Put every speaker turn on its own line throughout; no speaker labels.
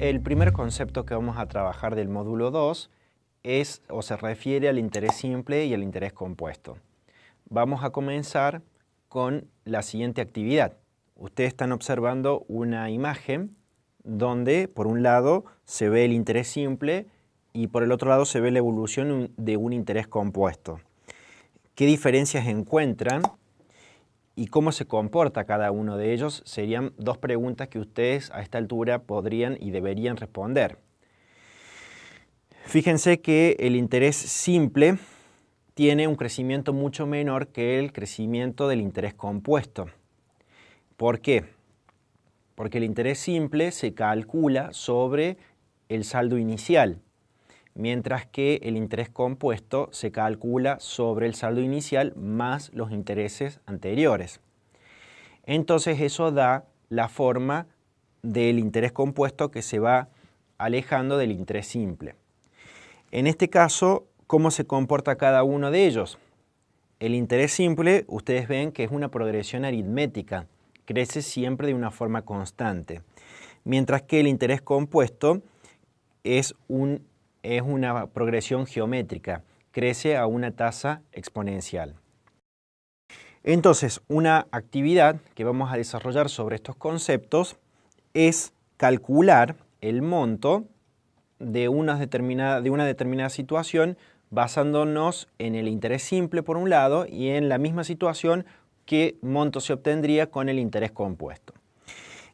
El primer concepto que vamos a trabajar del módulo 2 es o se refiere al interés simple y al interés compuesto. Vamos a comenzar con la siguiente actividad. Ustedes están observando una imagen donde por un lado se ve el interés simple y por el otro lado se ve la evolución de un interés compuesto. ¿Qué diferencias encuentran y cómo se comporta cada uno de ellos? Serían dos preguntas que ustedes a esta altura podrían y deberían responder. Fíjense que el interés simple tiene un crecimiento mucho menor que el crecimiento del interés compuesto. ¿Por qué? Porque el interés simple se calcula sobre el saldo inicial, mientras que el interés compuesto se calcula sobre el saldo inicial más los intereses anteriores. Entonces eso da la forma del interés compuesto que se va alejando del interés simple. En este caso, ¿cómo se comporta cada uno de ellos? El interés simple, ustedes ven que es una progresión aritmética, crece siempre de una forma constante, mientras que el interés compuesto es una progresión geométrica, crece a una tasa exponencial. Entonces, una actividad que vamos a desarrollar sobre estos conceptos es calcular el monto de una determinada situación basándonos en el interés simple por un lado y en la misma situación qué monto se obtendría con el interés compuesto.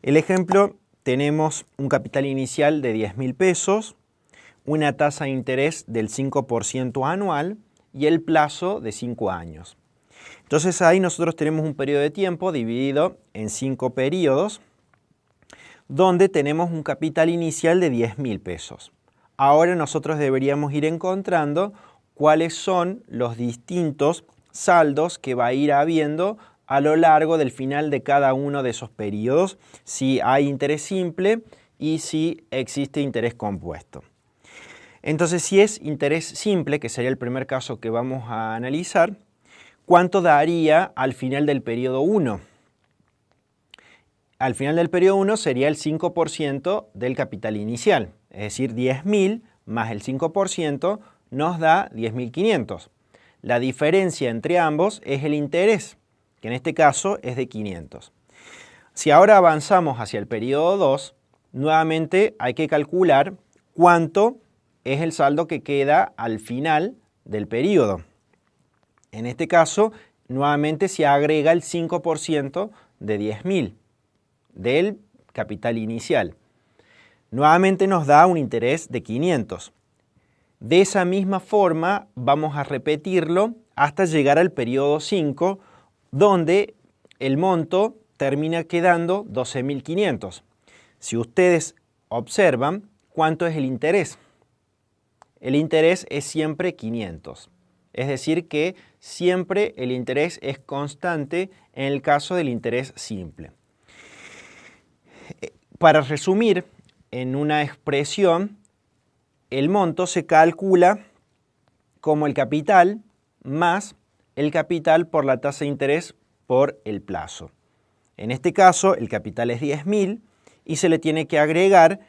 El ejemplo, tenemos un capital inicial de 10.000 pesos, una tasa de interés del 5% anual y el plazo de 5 años. Entonces ahí nosotros tenemos un periodo de tiempo dividido en 5 periodos donde tenemos un capital inicial de 10.000 pesos. Ahora nosotros deberíamos ir encontrando cuáles son los distintos saldos que va a ir habiendo a lo largo del final de cada uno de esos periodos, si hay interés simple y si existe interés compuesto. Entonces, si es interés simple, que sería el primer caso que vamos a analizar, ¿cuánto daría al final del periodo 1? Al final del periodo 1 sería el 5% del capital inicial, es decir, 10.000 más el 5% nos da 10.500. La diferencia entre ambos es el interés, que en este caso es de 500. Si ahora avanzamos hacia el periodo 2, nuevamente hay que calcular cuánto es el saldo que queda al final del periodo. En este caso, nuevamente se agrega el 5% de 10.000 del capital inicial. Nuevamente nos da un interés de 500. De esa misma forma vamos a repetirlo hasta llegar al periodo 5, donde el monto termina quedando 12.500. Si ustedes observan, ¿cuánto es el interés? El interés es siempre 500. Es decir que siempre el interés es constante en el caso del interés simple. Para resumir en una expresión, el monto se calcula como el capital más el capital por la tasa de interés por el plazo. En este caso, el capital es 10.000 y se le tiene que agregar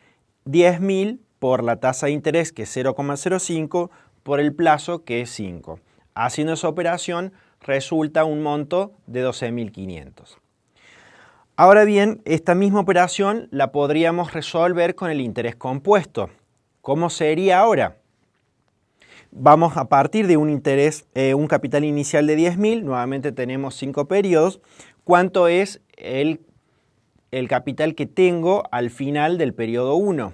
10.000 por la tasa de interés, que es 0,05, por el plazo, que es 5. Haciendo esa operación, resulta un monto de 12.500. Ahora bien, esta misma operación la podríamos resolver con el interés compuesto. ¿Cómo sería ahora? Vamos a partir de un capital inicial de 10.000, nuevamente tenemos 5 periodos. ¿Cuánto es el capital que tengo al final del periodo 1?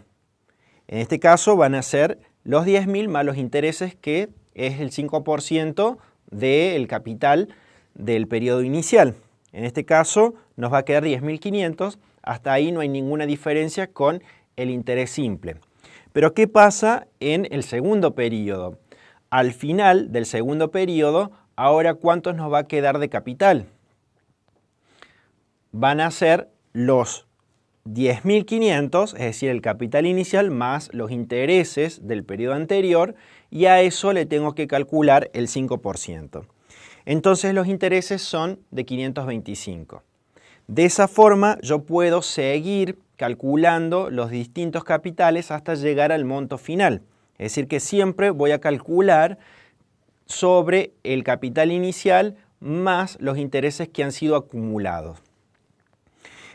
En este caso van a ser los 10.000 más los intereses, que es el 5% del capital del periodo inicial. En este caso nos va a quedar 10.500, hasta ahí no hay ninguna diferencia con el interés simple. Pero ¿qué pasa en el segundo periodo? Al final del segundo periodo, ahora ¿cuántos nos va a quedar de capital? Van a ser los 10.500, es decir, el capital inicial más los intereses del periodo anterior, y a eso le tengo que calcular el 5%. Entonces los intereses son de 525. De esa forma yo puedo seguir calculando los distintos capitales hasta llegar al monto final. Es decir, que siempre voy a calcular sobre el capital inicial más los intereses que han sido acumulados.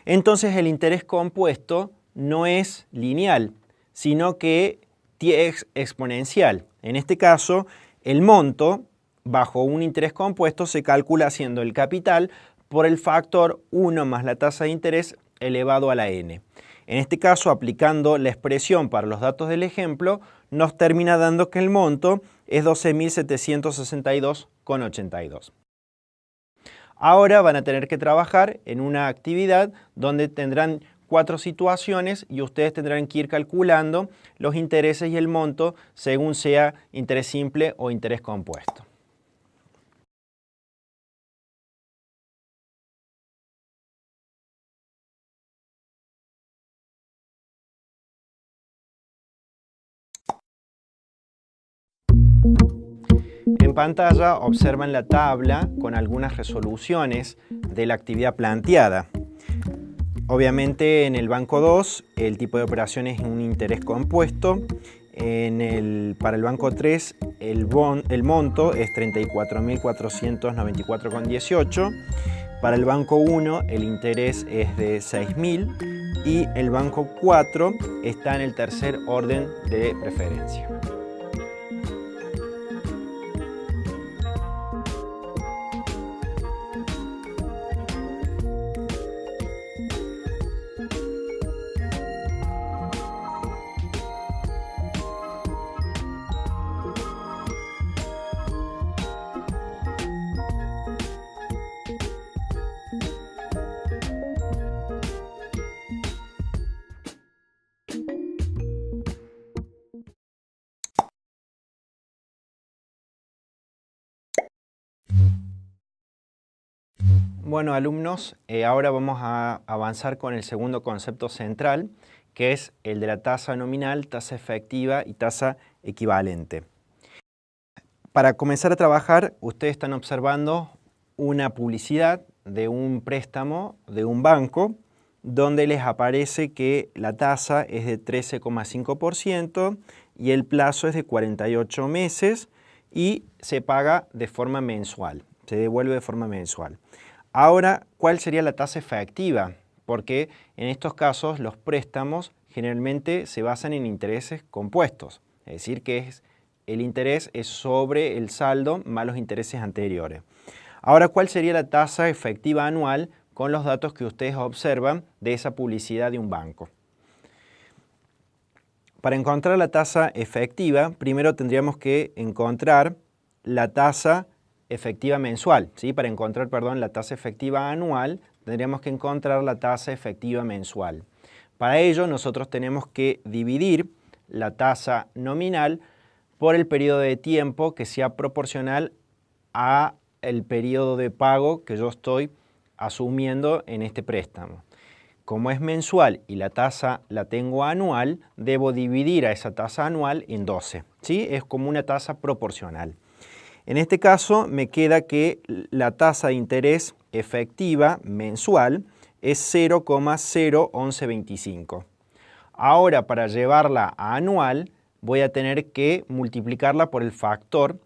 Entonces el interés compuesto no es lineal, sino que es exponencial. En este caso, el monto bajo un interés compuesto se calcula haciendo el capital por el factor 1 más la tasa de interés elevado a la n. En este caso, aplicando la expresión para los datos del ejemplo, nos termina dando que el monto es 12.762,82. Ahora van a tener que trabajar en una actividad donde tendrán 4 situaciones y ustedes tendrán que ir calculando los intereses y el monto según sea interés simple o interés compuesto. En pantalla observan la tabla con algunas resoluciones de la actividad planteada. Obviamente en el banco 2 el tipo de operación es un interés compuesto. Para el banco 3 el monto es 34.494,18. Para el banco 1 el interés es de 6.000 y el banco 4 está en el tercer orden de preferencia. Bueno, alumnos, ahora vamos a avanzar con el segundo concepto central, que es el de la tasa nominal, tasa efectiva y tasa equivalente. Para comenzar a trabajar, ustedes están observando una publicidad de un préstamo de un banco, donde les aparece que la tasa es de 13,5% y el plazo es de 48 meses y se paga de forma mensual, se devuelve de forma mensual. Ahora, ¿cuál sería la tasa efectiva? Porque en estos casos los préstamos generalmente se basan en intereses compuestos, es decir, que el interés es sobre el saldo más los intereses anteriores. Ahora, ¿cuál sería la tasa efectiva anual con los datos que ustedes observan de esa publicidad de un banco? Para encontrar la tasa efectiva, primero tendríamos que encontrar la tasa efectiva mensual, ¿sí? Para encontrar, la tasa efectiva anual, tendríamos que encontrar la tasa efectiva mensual. Para ello, nosotros tenemos que dividir la tasa nominal por el periodo de tiempo que sea proporcional a el periodo de pago que yo estoy asumiendo en este préstamo. Como es mensual y la tasa la tengo anual, debo dividir a esa tasa anual en 12, ¿sí? Es como una tasa proporcional. En este caso me queda que la tasa de interés efectiva mensual es 0,01125. Ahora, para llevarla a anual, voy a tener que multiplicarla por el factor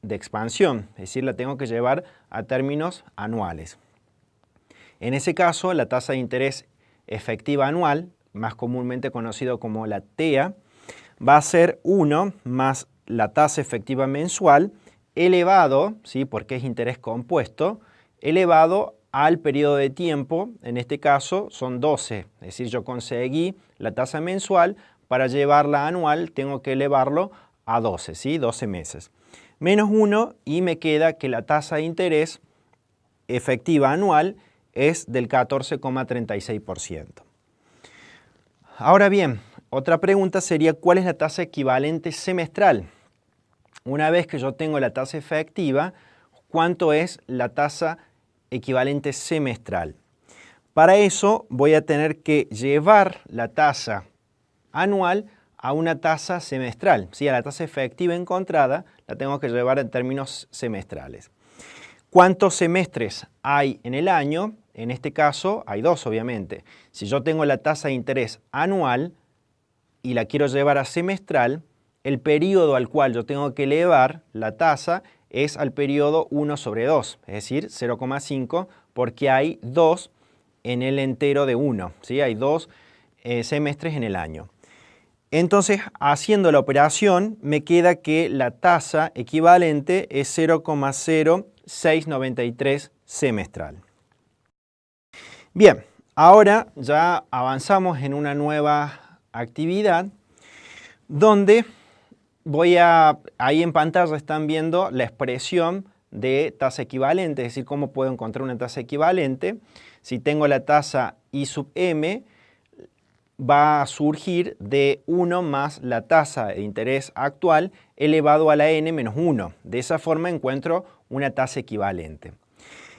de expansión, es decir, la tengo que llevar a términos anuales. En ese caso, la tasa de interés efectiva anual, más comúnmente conocido como la TEA, va a ser 1 más la tasa efectiva mensual elevado, ¿sí? Porque es interés compuesto, elevado al periodo de tiempo, en este caso son 12, es decir, yo conseguí la tasa mensual, para llevarla anual tengo que elevarlo a 12, ¿sí? 12 meses. Menos 1 y me queda que la tasa de interés efectiva anual es del 14,36%. Ahora bien, otra pregunta sería ¿cuál es la tasa equivalente semestral? Una vez que yo tengo la tasa efectiva, ¿cuánto es la tasa equivalente semestral? Para eso voy a tener que llevar la tasa anual a una tasa semestral. ¿Sí? A la tasa efectiva encontrada la tengo que llevar en términos semestrales. ¿Cuántos semestres hay en el año? en este caso hay dos obviamente. Si yo tengo la tasa de interés anual y la quiero llevar a semestral, el periodo al cual yo tengo que elevar la tasa es al periodo 1 sobre 2, es decir, 0,5, porque hay 2 en el entero de 1, ¿sí? Hay 2 semestres en el año. Entonces, haciendo la operación, me queda que la tasa equivalente es 0,0693 semestral. Bien, ahora ya avanzamos en una nueva actividad donde ahí en pantalla están viendo la expresión de tasa equivalente, es decir, cómo puedo encontrar una tasa equivalente. Si tengo la tasa I sub m, va a surgir de 1 más la tasa de interés actual elevado a la n menos 1. De esa forma encuentro una tasa equivalente.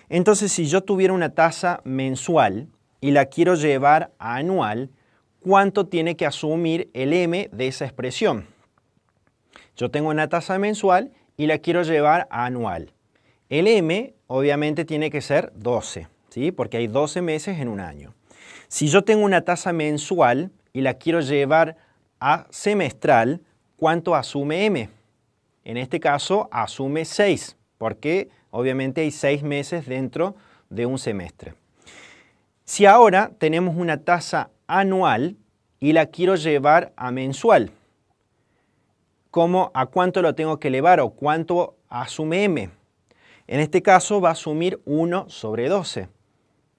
Entonces, si yo tuviera una tasa mensual y la quiero llevar a anual, ¿cuánto tiene que asumir el m de esa expresión? Yo tengo una tasa mensual y la quiero llevar a anual. El m obviamente tiene que ser 12, ¿sí? Porque hay 12 meses en un año. Si yo tengo una tasa mensual y la quiero llevar a semestral, ¿cuánto asume m? En este caso asume 6, porque obviamente hay 6 meses dentro de un semestre. Si ahora tenemos una tasa anual y la quiero llevar a mensual, ¿a cuánto lo tengo que elevar o cuánto asume m? En este caso va a asumir 1 sobre 12,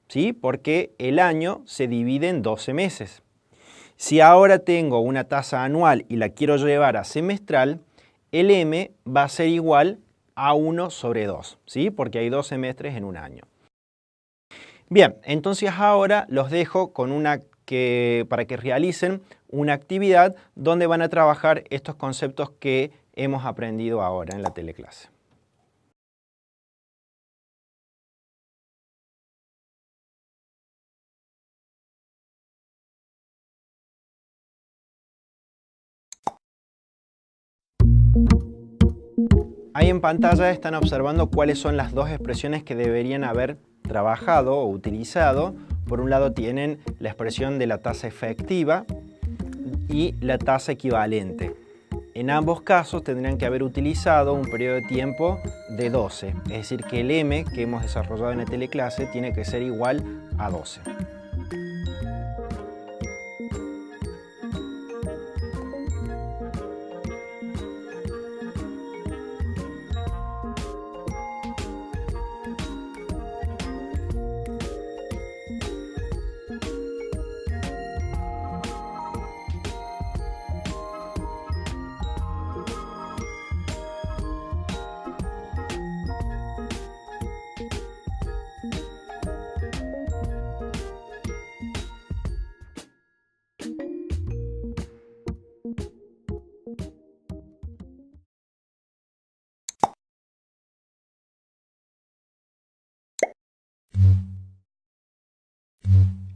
¿sí? Porque el año se divide en 12 meses. Si ahora tengo una tasa anual y la quiero llevar a semestral, el m va a ser igual a 1 sobre 2, ¿sí? Porque hay 2 semestres en un año. Bien, entonces ahora los dejo con para que realicen una actividad donde van a trabajar estos conceptos que hemos aprendido ahora en la teleclase. Ahí en pantalla están observando cuáles son las dos expresiones que deberían haber trabajado o utilizado. Por un lado tienen la expresión de la tasa efectiva y la tasa equivalente. En ambos casos tendrían que haber utilizado un periodo de tiempo de 12, es decir que el m que hemos desarrollado en la teleclase tiene que ser igual a 12.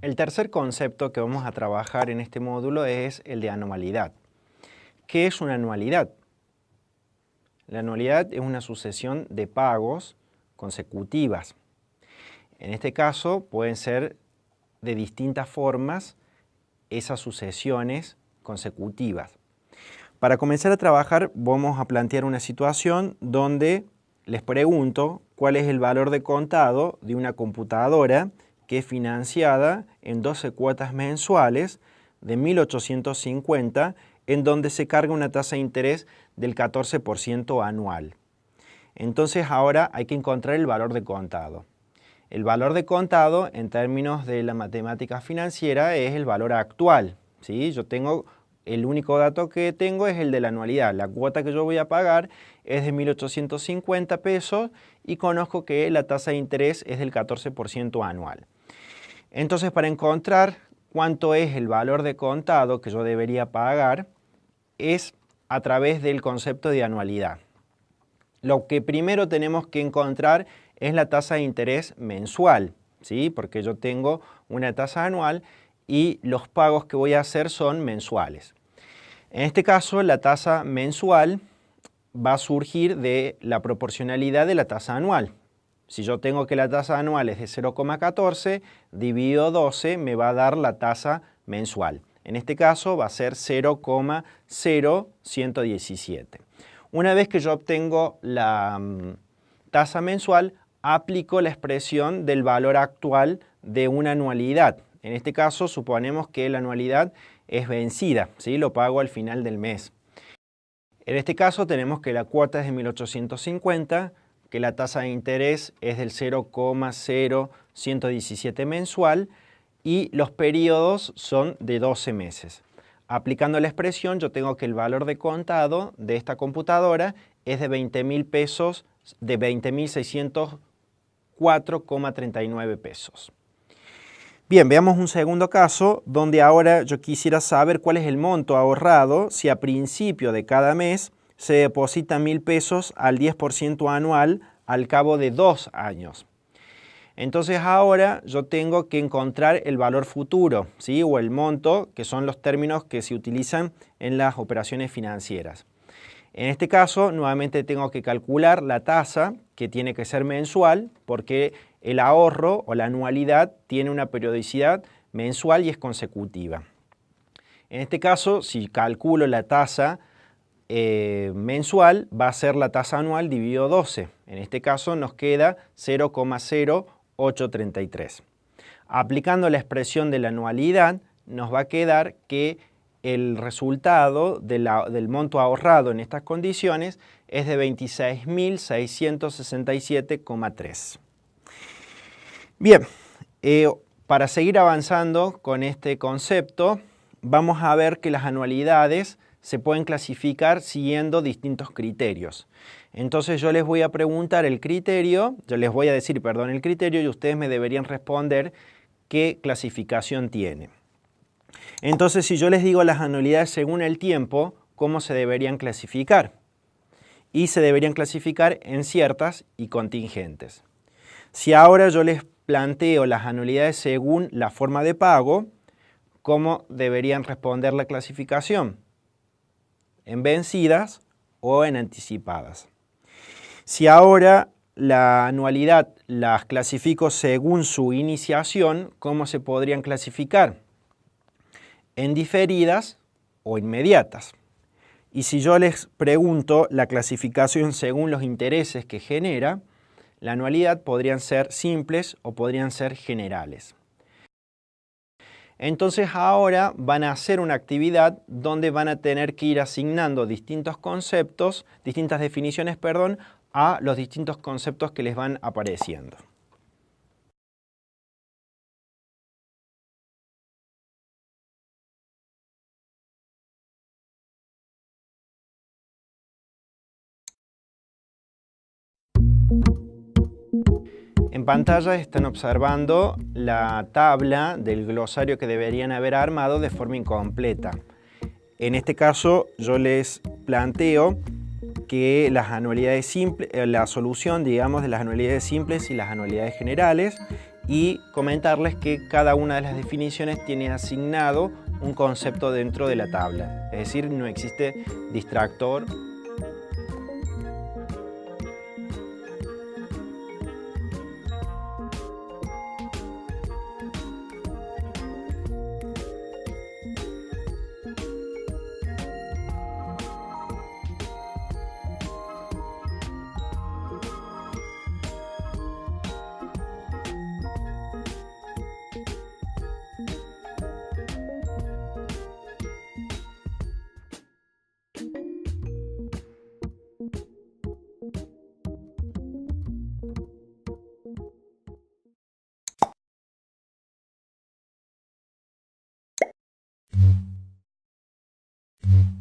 El tercer concepto que vamos a trabajar en este módulo es el de anualidad. ¿Qué es una anualidad? La anualidad es una sucesión de pagos consecutivas. En este caso pueden ser de distintas formas esas sucesiones consecutivas. Para comenzar a trabajar vamos a plantear una situación donde les pregunto cuál es el valor de contado de una computadora que es financiada en 12 cuotas mensuales de 1.850, en donde se carga una tasa de interés del 14% anual. Entonces ahora hay que encontrar el valor de contado. El valor de contado en términos de la matemática financiera es el valor actual, ¿sí? El único dato que tengo es el de la anualidad. La cuota que yo voy a pagar es de 1.850 pesos y conozco que la tasa de interés es del 14% anual. Entonces, para encontrar cuánto es el valor de contado que yo debería pagar es a través del concepto de anualidad. Lo que primero tenemos que encontrar es la tasa de interés mensual, ¿sí? Porque yo tengo una tasa anual y los pagos que voy a hacer son mensuales. En este caso, la tasa mensual va a surgir de la proporcionalidad de la tasa anual, Si yo tengo que la tasa anual es de 0,14, dividido 12 me va a dar la tasa mensual. En este caso va a ser 0,0117. Una vez que yo obtengo la tasa mensual, aplico la expresión del valor actual de una anualidad. En este caso suponemos que la anualidad es vencida, ¿sí? Lo pago al final del mes. En este caso tenemos que la cuota es de 1.850, que la tasa de interés es del 0,0117 mensual y los periodos son de 12 meses. Aplicando la expresión yo tengo que el valor de contado de esta computadora es de 20.000 pesos, de 20.604,39 pesos. Bien, veamos un segundo caso donde ahora yo quisiera saber cuál es el monto ahorrado si a principio de cada mes se deposita 1.000 pesos al 10% anual al cabo de 2 años. Entonces ahora yo tengo que encontrar el valor futuro, ¿sí? O el monto, que son los términos que se utilizan en las operaciones financieras. En este caso, nuevamente tengo que calcular la tasa, que tiene que ser mensual, porque el ahorro o la anualidad tiene una periodicidad mensual y es consecutiva. En este caso, si calculo la tasa mensual, va a ser la tasa anual dividido 12. En este caso nos queda 0,0833. Aplicando la expresión de la anualidad, nos va a quedar que el resultado del monto ahorrado en estas condiciones es de 26.667,3. Bien, para seguir avanzando con este concepto, vamos a ver que las anualidades se pueden clasificar siguiendo distintos criterios. Entonces yo les voy a preguntar el criterio, el criterio y ustedes me deberían responder qué clasificación tiene. Entonces, si yo les digo las anualidades según el tiempo, ¿cómo se deberían clasificar? Y se deberían clasificar en ciertas y contingentes. Si ahora yo les planteo las anualidades según la forma de pago, ¿cómo deberían responder la clasificación? En vencidas o en anticipadas. Si ahora la anualidad las clasifico según su iniciación, ¿cómo se podrían clasificar? En diferidas o inmediatas. Y si yo les pregunto la clasificación según los intereses que genera, la anualidad podrían ser simples o podrían ser generales. Entonces ahora van a hacer una actividad donde van a tener que ir asignando distintos conceptos, distintas definiciones, a los distintos conceptos que les van apareciendo. En pantalla están observando la tabla del glosario que deberían haber armado de forma incompleta. En este caso yo les planteo que las anualidades simples, la solución digamos de las anualidades simples y las anualidades generales, y comentarles que cada una de las definiciones tiene asignado un concepto dentro de la tabla, es decir, no existe distractor.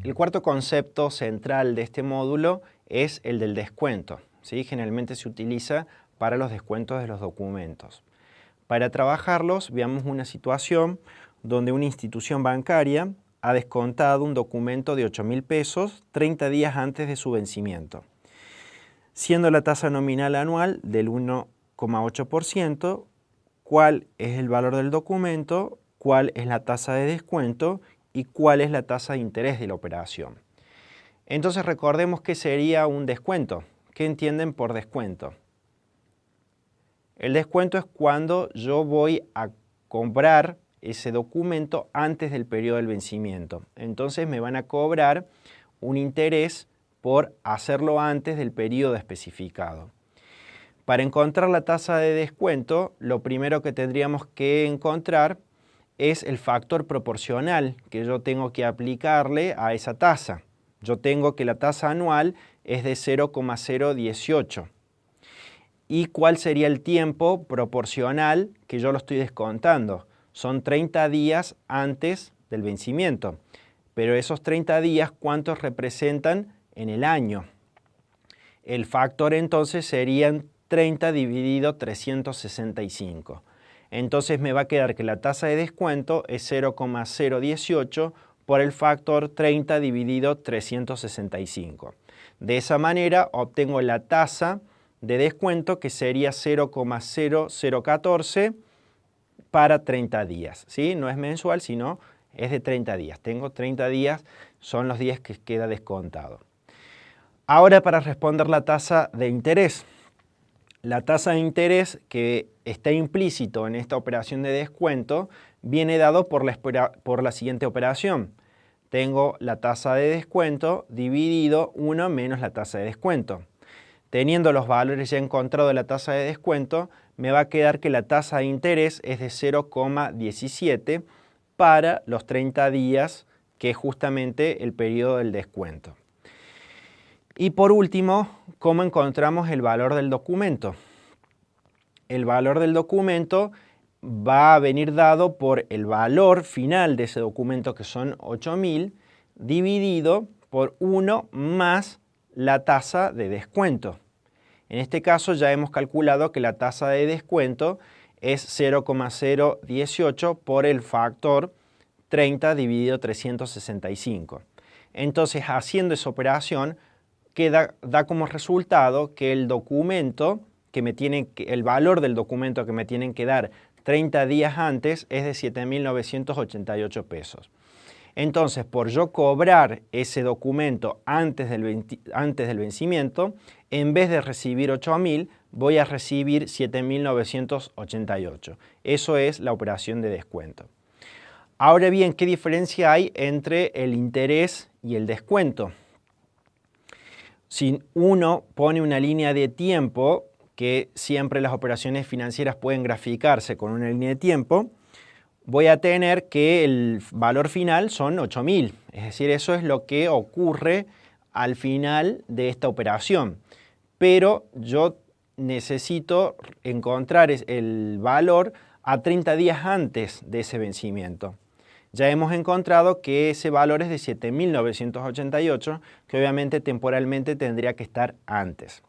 El cuarto concepto central de este módulo es el del descuento, ¿sí? Generalmente se utiliza para los descuentos de los documentos. Para trabajarlos, veamos una situación donde una institución bancaria ha descontado un documento de 8.000 pesos 30 días antes de su vencimiento, siendo la tasa nominal anual del 1,8%, cuál es el valor del documento, cuál es la tasa de descuento y cuál es la tasa de interés de la operación. Entonces recordemos qué sería un descuento. ¿Qué entienden por descuento? El descuento es cuando yo voy a comprar ese documento antes del periodo del vencimiento. Entonces me van a cobrar un interés por hacerlo antes del periodo especificado. Para encontrar la tasa de descuento, lo primero que tendríamos que encontrar es el factor proporcional que yo tengo que aplicarle a esa tasa. Yo tengo que la tasa anual es de 0,018. ¿Y cuál sería el tiempo proporcional que yo lo estoy descontando? Son 30 días antes del vencimiento. Pero esos 30 días, ¿cuántos representan en el año? El factor entonces serían 30 dividido 365. Entonces me va a quedar que la tasa de descuento es 0,018 por el factor 30 dividido 365. De esa manera obtengo la tasa de descuento que sería 0,0014 para 30 días. ¿Sí? No es mensual, sino es de 30 días. Tengo 30 días, son los días que queda descontado. Ahora para responder la tasa de interés. La tasa de interés que está implícito en esta operación de descuento viene dado por la siguiente operación. Tengo la tasa de descuento dividido 1 menos la tasa de descuento. Teniendo los valores ya encontrados de la tasa de descuento, me va a quedar que la tasa de interés es de 0,17 para los 30 días, que es justamente el periodo del descuento. Y por último, ¿cómo encontramos el valor del documento? El valor del documento va a venir dado por el valor final de ese documento, que son 8.000, dividido por 1 más la tasa de descuento. En este caso ya hemos calculado que la tasa de descuento es 0,018 por el factor 30 dividido 365. Entonces, haciendo esa operación, da como resultado que el documento el valor del documento que me tienen que dar 30 días antes es de 7.988 pesos. Entonces, por yo cobrar ese documento antes del vencimiento, en vez de recibir 8.000, voy a recibir 7.988. Eso es la operación de descuento. Ahora bien, ¿qué diferencia hay entre el interés y el descuento? Si uno pone una línea de tiempo, que siempre las operaciones financieras pueden graficarse con una línea de tiempo, voy a tener que el valor final son 8.000. Es decir, eso es lo que ocurre al final de esta operación. Pero yo necesito encontrar el valor a 30 días antes de ese vencimiento. Ya hemos encontrado que ese valor es de 7.988, que obviamente temporalmente tendría que estar antes.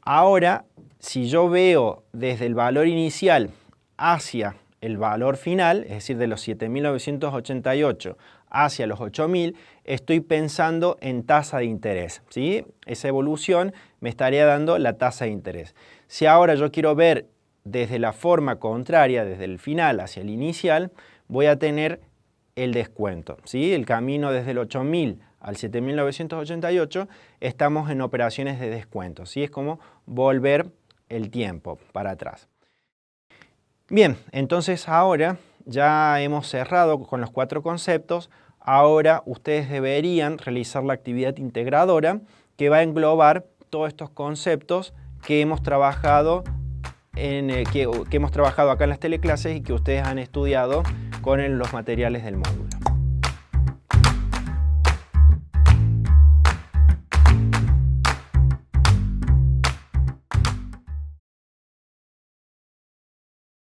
Ahora, si yo veo desde el valor inicial hacia el valor final, es decir, de los 7.988 hacia los 8.000, estoy pensando en tasa de interés, ¿sí? Esa evolución me estaría dando la tasa de interés. Si ahora yo quiero ver desde la forma contraria, desde el final hacia el inicial, voy a tener el descuento, ¿sí? El camino desde el 8.000 al 7.988, estamos en operaciones de descuento, ¿sí? Es como volver el tiempo para atrás. Bien, entonces ahora ya hemos cerrado con los 4 conceptos. Ahora ustedes deberían realizar la actividad integradora, que va a englobar todos estos conceptos que hemos trabajado que hemos trabajado acá en las teleclases y que ustedes han estudiado con los materiales del módulo.